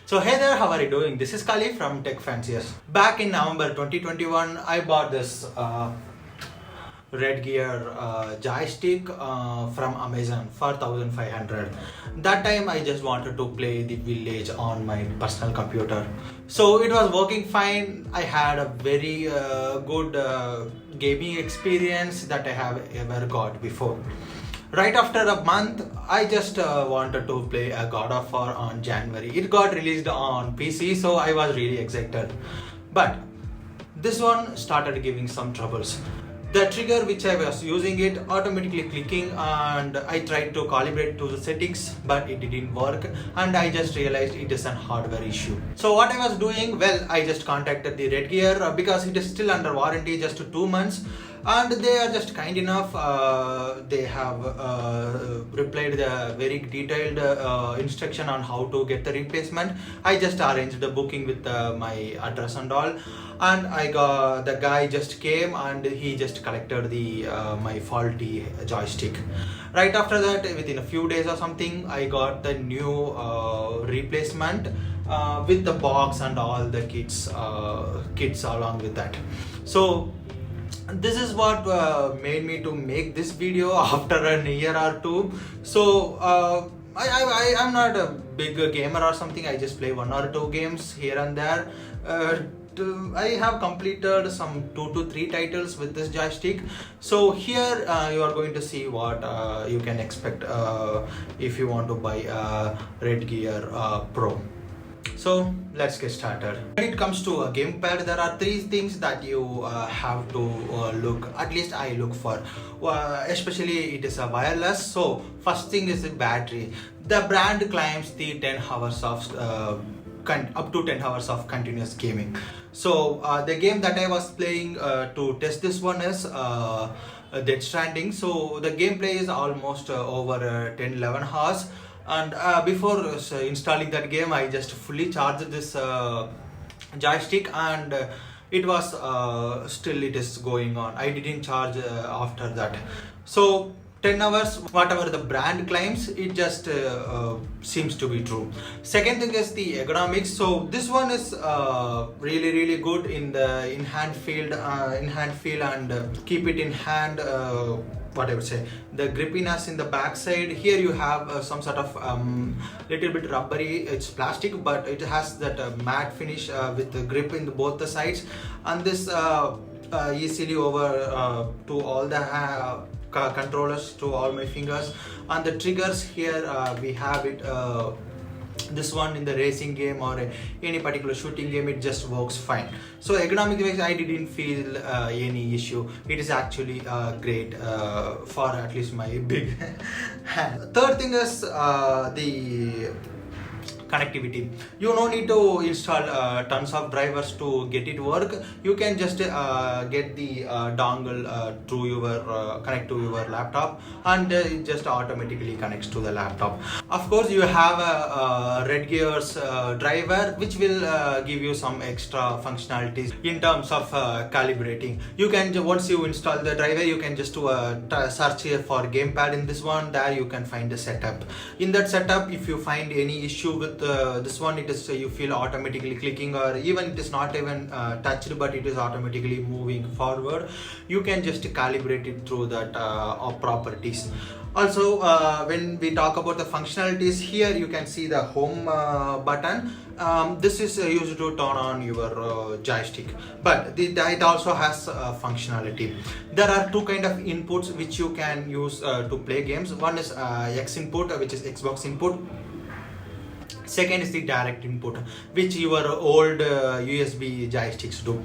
So hey there, how are you doing? This is Kali from Tech Fanciers. Back in November 2021, I bought this Redgear joystick from Amazon for 1500. That time I just wanted to play the village on my personal computer. So it was working fine. I had a very good gaming experience that I have ever got before. Right after a month, I just wanted to play a God of War on January. It got released on PC, so I was really excited. But this one started giving some troubles. The trigger which I was using it automatically clicking, and I tried to calibrate to the settings, but it didn't work, and I just realized it is a hardware issue. So what I was doing, well, I just contacted the Redgear because it is still under warranty, just 2 months, and they are just kind enough. They have replied the very detailed instruction on how to get the replacement. I just arranged the booking with my address and all, and the guy just came and he just collected the my faulty joystick. Right after that, within a few days or something, I got the new replacement with the box and all the kits along with that. So this is what made me to make this video after a year or two. So I'm not a big gamer or something. I just play 1 or 2 games here and there. I have completed some 2 to 3 titles with this joystick. So here you are going to see what you can expect if you want to buy a Redgear Pro. So let's get started. When it comes to a gamepad, there are 3 things that you have to look, at least I look for, especially it is a wireless. So first thing is the battery. The brand claims the 10 hours of up to 10 hours of continuous gaming. So the game that I was playing to test this one is Dead Stranding. So the gameplay is almost over 10-11 hours. And before installing that game, I just fully charged this joystick, and it was still it is going on. I didn't charge after that. So 10 hours, whatever the brand claims, it just seems to be true. Second thing is the ergonomics. So this one is really good in the in-hand feel and keep it in hand. What I would say, the grippiness in the back side. Here you have some sort of little bit rubbery. It's plastic, but it has that matte finish with the grip in both the sides, and this easily over to all the controllers, to all my fingers. And the triggers here, we have it this one in the racing game or any particular shooting game, it just works fine. So ergonomic wise, I didn't feel any issue. It is actually great for at least my big hand. Third thing is the connectivity. You don't need to install tons of drivers to get it work. You can just get the dongle to your connect to your laptop, and it just automatically connects to the laptop. Of course, you have a Redgear's driver, which will give you some extra functionalities in terms of calibrating. You can, once you install the driver, you can just search here for gamepad in this one. There you can find the setup. In that setup, if you find any issue with this one, it is you feel automatically clicking, or even it is not even touched, but it is automatically moving forward, you can just calibrate it through that properties. Also, when we talk about the functionalities, here you can see the home button. This is used to turn on your joystick, but it also has functionality. There are 2 kind of inputs which you can use to play games. One is X input, which is Xbox input. Second is the direct input, which your old USB joysticks do.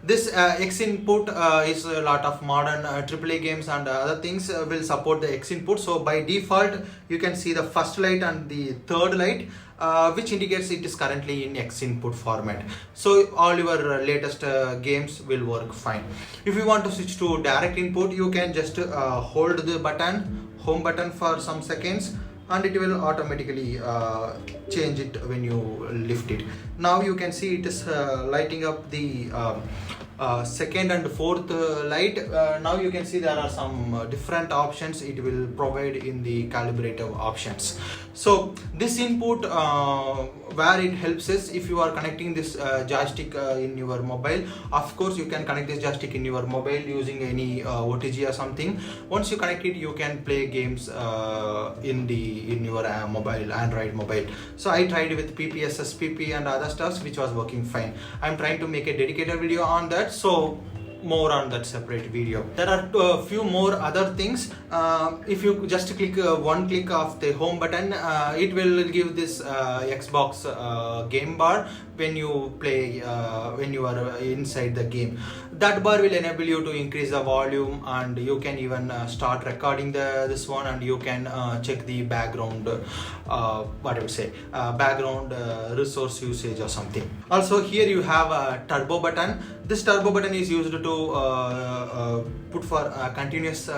This X input is a lot of modern AAA games and other things will support the X input. So by default, you can see the first light and the third light, which indicates it is currently in X input format. So all your latest games will work fine. If you want to switch to direct input, you can just hold the home button for some seconds, and it will automatically change it when you lift it. Now you can see it is lighting up the second and fourth light. Now you can see there are some different options it will provide in the calibrative options. So this input where it helps is if you are connecting this joystick in your mobile. Of course you can connect this joystick in your mobile using any OTG or something. Once you connect it, you can play games in your mobile, Android mobile. So I tried with PPSSPP and other stuffs, which was working fine. I'm trying to make a dedicated video on that, so more on that separate video. There are a few more other things. If you just click one click of the home button, it will give this Xbox Gamebar when you play, when you are inside the game. That bar will enable you to increase the volume, and you can even start recording this one, and you can check the background, what I would say, background resource usage or something. Also here you have a turbo button. This turbo button is used to put for continuous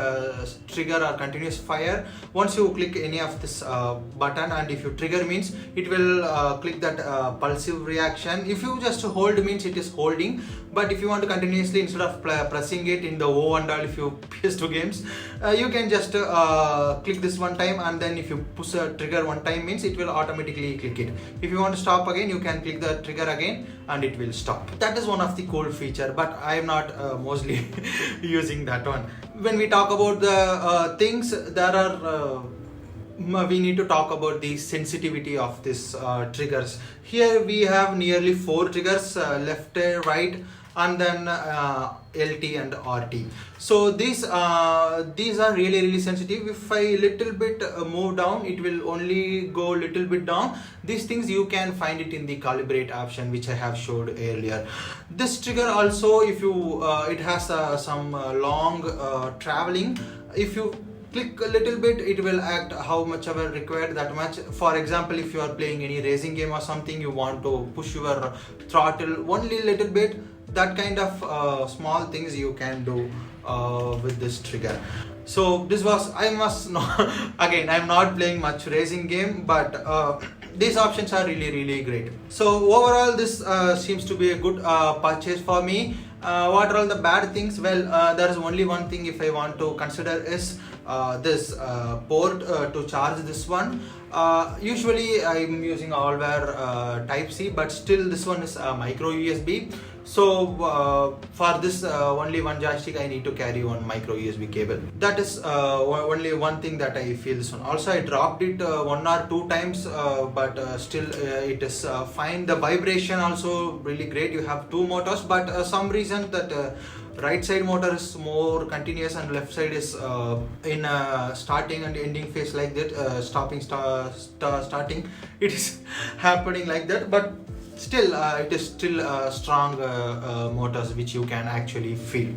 trigger or continuous fire. Once you click any of this button, and if you trigger means it will click that pulsive reaction. If you just hold means it is holding, but if you want to continuously, instead of pressing it in the O and all, if you PS2 games, you can just click this one time, and then if you push a trigger one time means it will automatically click it. If you want to stop again, you can click the trigger again and it will stop. That is one of the cool feature, but I am not mostly using that one. When we talk about the things, there are we need to talk about the sensitivity of this triggers. Here we have nearly 4 triggers, left, right, and then LT and RT. So these are really sensitive. If I little bit move down, it will only go little bit down. These things you can find it in the calibrate option, which I have showed earlier. This trigger also, if you it has some long traveling. If you click a little bit, it will act how much ever required, that much. For example, if you are playing any racing game or something, you want to push your throttle only little bit, that kind of small things you can do with this trigger. So this was, I must not again, I'm not playing much racing game, but these options are really great. So overall this seems to be a good purchase for me. What are all the bad things? Well, there is only one thing if I want to consider is this port to charge this one. Usually I'm using Allware Type-C, but still this one is micro USB. So for this only one joystick, I need to carry one micro USB cable. That is only one thing that I feel this one. Also I dropped it 1 or 2 times, but still it is fine. The vibration also really great. You have 2 motors, but some reason that right side motor is more continuous and left side is in starting and ending phase like that, stopping, starting, it is happening like that. But still it is still strong motors which you can actually feel.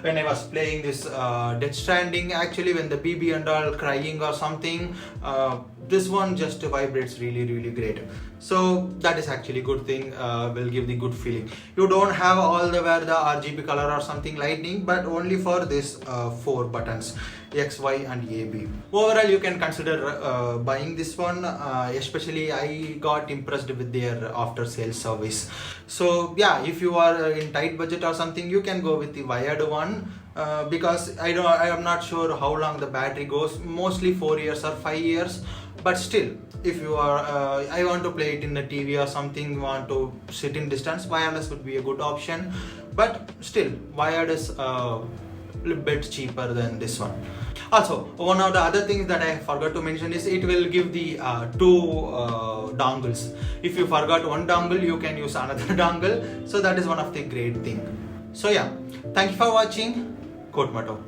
When I was playing this Death Stranding, actually when the BB and all crying or something, this one just vibrates really great. So that is actually good thing, will give the good feeling. You don't have all the where the RGB color or something lightning, but only for this 4 buttons, X, Y and AB. Overall you can consider buying this one, especially I got impressed with their after sales service. So yeah, if you are in tight budget or something, you can go with the wired one. Because I am not sure how long the battery goes, mostly 4 years or 5 years, but still if you are I want to play it in the TV or something, want to sit in distance, wireless would be a good option. But still wired is a little bit cheaper than this one. Also, one of the other things that I forgot to mention is it will give the 2 dongles. If you forgot one dongle, you can use another dongle. So that is one of the great thing. So yeah, thank you for watching. Kote Mato.